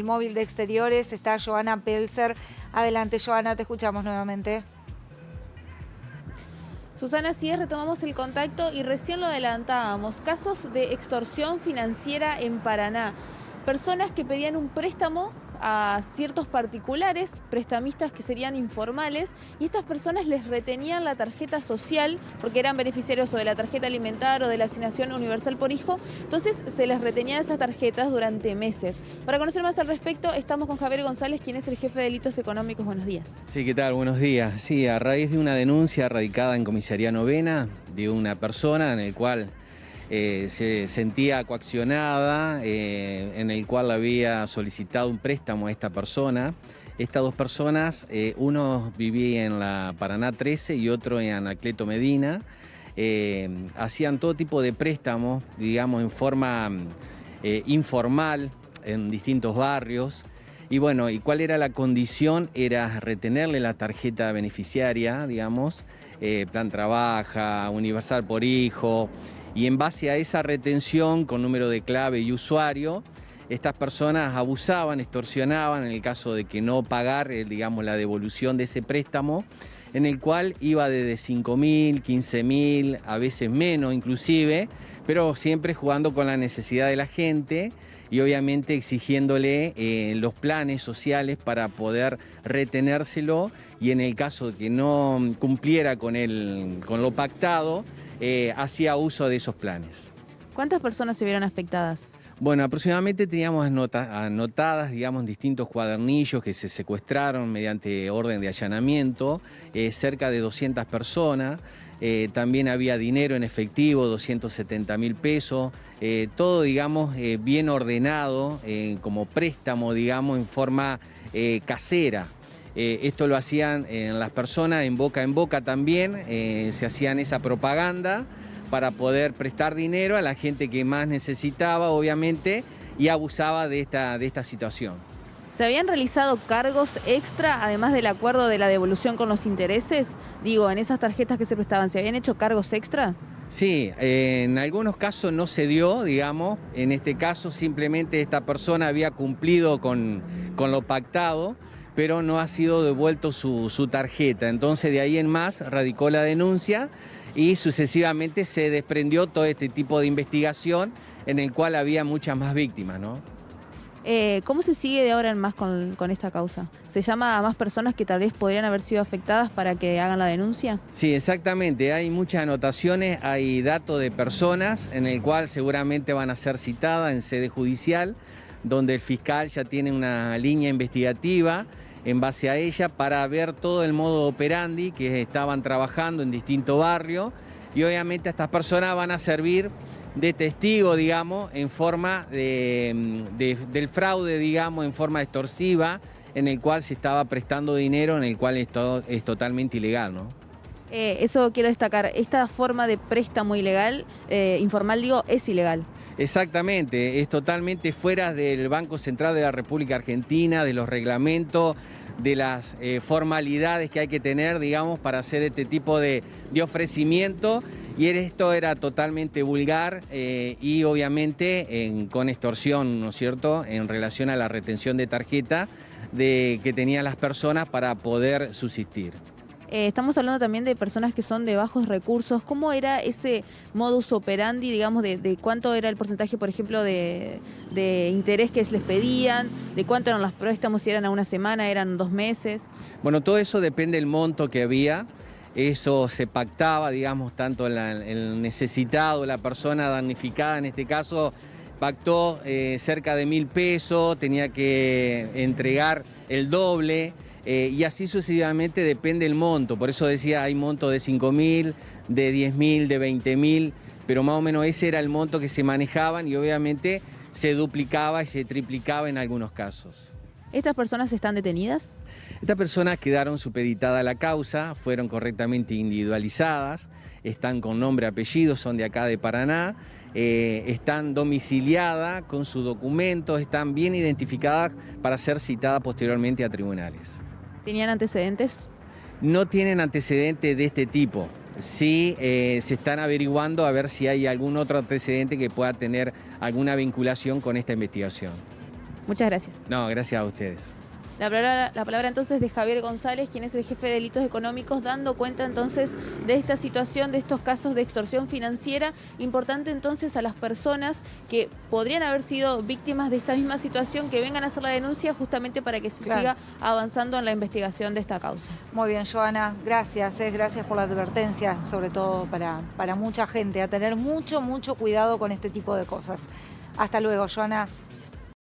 El móvil de exteriores está Joana Pelzer. Adelante, Joana, te escuchamos nuevamente. Susana, sí, retomamos el contacto y recién lo adelantábamos. Casos de extorsión financiera en Paraná. Personas que pedían un préstamo a ciertos particulares, prestamistas que serían informales, y estas personas les retenían la tarjeta social porque eran beneficiarios o de la tarjeta alimentar o de la asignación universal por hijo. Entonces se les retenían esas tarjetas durante meses. Para conocer más al respecto, estamos con Javier González, quien es el jefe de delitos económicos. Buenos días. Sí, ¿qué tal? Buenos días. Sí, a raíz de una denuncia radicada en Comisaría Novena de una persona en el cual se sentía coaccionada, en el cual había solicitado un préstamo a esta persona. Estas dos personas, uno vivía en la Paraná 13 y otro en Anacleto Medina. Hacían todo tipo de préstamos, digamos, en forma informal, en distintos barrios. Y bueno, ¿y cuál era la condición? Era retenerle la tarjeta beneficiaria, digamos, Plan Trabaja, Universal por Hijo, y en base a esa retención con número de clave y usuario, estas personas abusaban, extorsionaban en el caso de que no pagar, digamos, la devolución de ese préstamo, en el cual iba desde 5.000, 15.000, a veces menos inclusive, pero siempre jugando con la necesidad de la gente y obviamente exigiéndole los planes sociales para poder retenérselo, y en el caso de que no cumpliera con lo pactado, hacía uso de esos planes. ¿Cuántas personas se vieron afectadas? Bueno, aproximadamente teníamos anotadas, digamos, distintos cuadernillos que se secuestraron mediante orden de allanamiento, cerca de 200 personas. También había dinero en efectivo, 270.000 pesos, todo, digamos, bien ordenado, como préstamo, digamos, en forma casera. Esto lo hacían las personas en boca también, se hacían esa propaganda para poder prestar dinero a la gente que más necesitaba, obviamente, y abusaba de esta situación. ¿Se habían realizado cargos extra, además del acuerdo de la devolución con los intereses? Digo, en esas tarjetas que se prestaban, ¿se habían hecho cargos extra? Sí, en algunos casos no se dio, digamos. En este caso simplemente esta persona había cumplido con lo pactado, pero no ha sido devuelto su tarjeta. Entonces de ahí en más radicó la denuncia y sucesivamente se desprendió todo este tipo de investigación en el cual había muchas más víctimas, ¿no? ¿Cómo se sigue de ahora en más con esta causa? ¿Se llama a más personas que tal vez podrían haber sido afectadas para que hagan la denuncia? Sí, exactamente. Hay muchas anotaciones, hay datos de personas en el cual seguramente van a ser citadas en sede judicial, donde el fiscal ya tiene una línea investigativa en base a ella para ver todo el modo operandi que estaban trabajando en distintos barrios, y obviamente estas personas van a servir de testigo, digamos, en forma del fraude, digamos, en forma extorsiva, en el cual se estaba prestando dinero, en el cual esto es totalmente ilegal, ¿no? Eso quiero destacar, esta forma de préstamo ilegal, informal digo, es ilegal. Exactamente, es totalmente fuera del Banco Central de la República Argentina, de los reglamentos, de las formalidades que hay que tener, digamos, para hacer este tipo de ofrecimiento. Y esto era totalmente vulgar y obviamente con extorsión, ¿no es cierto?, en relación a la retención de tarjeta que tenían las personas para poder subsistir. Estamos hablando también de personas que son de bajos recursos. ¿Cómo era ese modus operandi, digamos, de cuánto era el porcentaje, por ejemplo, de interés que les pedían, de cuánto eran los préstamos, si eran a una semana, eran 2 meses? Bueno, todo eso depende del monto que había. Eso se pactaba, digamos, tanto el necesitado, la persona damnificada en este caso, pactó cerca de 1.000 pesos, tenía que entregar el doble. Y así sucesivamente depende el monto, por eso decía, hay montos de 5.000, de 10.000, de 20.000, pero más o menos ese era el monto que se manejaban y obviamente se duplicaba y se triplicaba en algunos casos. ¿Estas personas están detenidas? Estas personas quedaron supeditadas a la causa, fueron correctamente individualizadas, están con nombre y apellido, son de acá de Paraná, están domiciliadas con sus documentos, están bien identificadas para ser citadas posteriormente a tribunales. ¿Tenían antecedentes? No tienen antecedentes de este tipo. Sí, se están averiguando a ver si hay algún otro antecedente que pueda tener alguna vinculación con esta investigación. Muchas gracias. No, gracias a ustedes. La palabra entonces de Javier González, quien es el jefe de delitos económicos, dando cuenta entonces de esta situación, de estos casos de extorsión financiera. Importante entonces a las personas que podrían haber sido víctimas de esta misma situación, que vengan a hacer la denuncia justamente para que se siga avanzando en la investigación de esta causa. Muy bien, Joana, gracias, gracias por la advertencia, sobre todo para mucha gente, a tener mucho cuidado con este tipo de cosas. Hasta luego, Joana.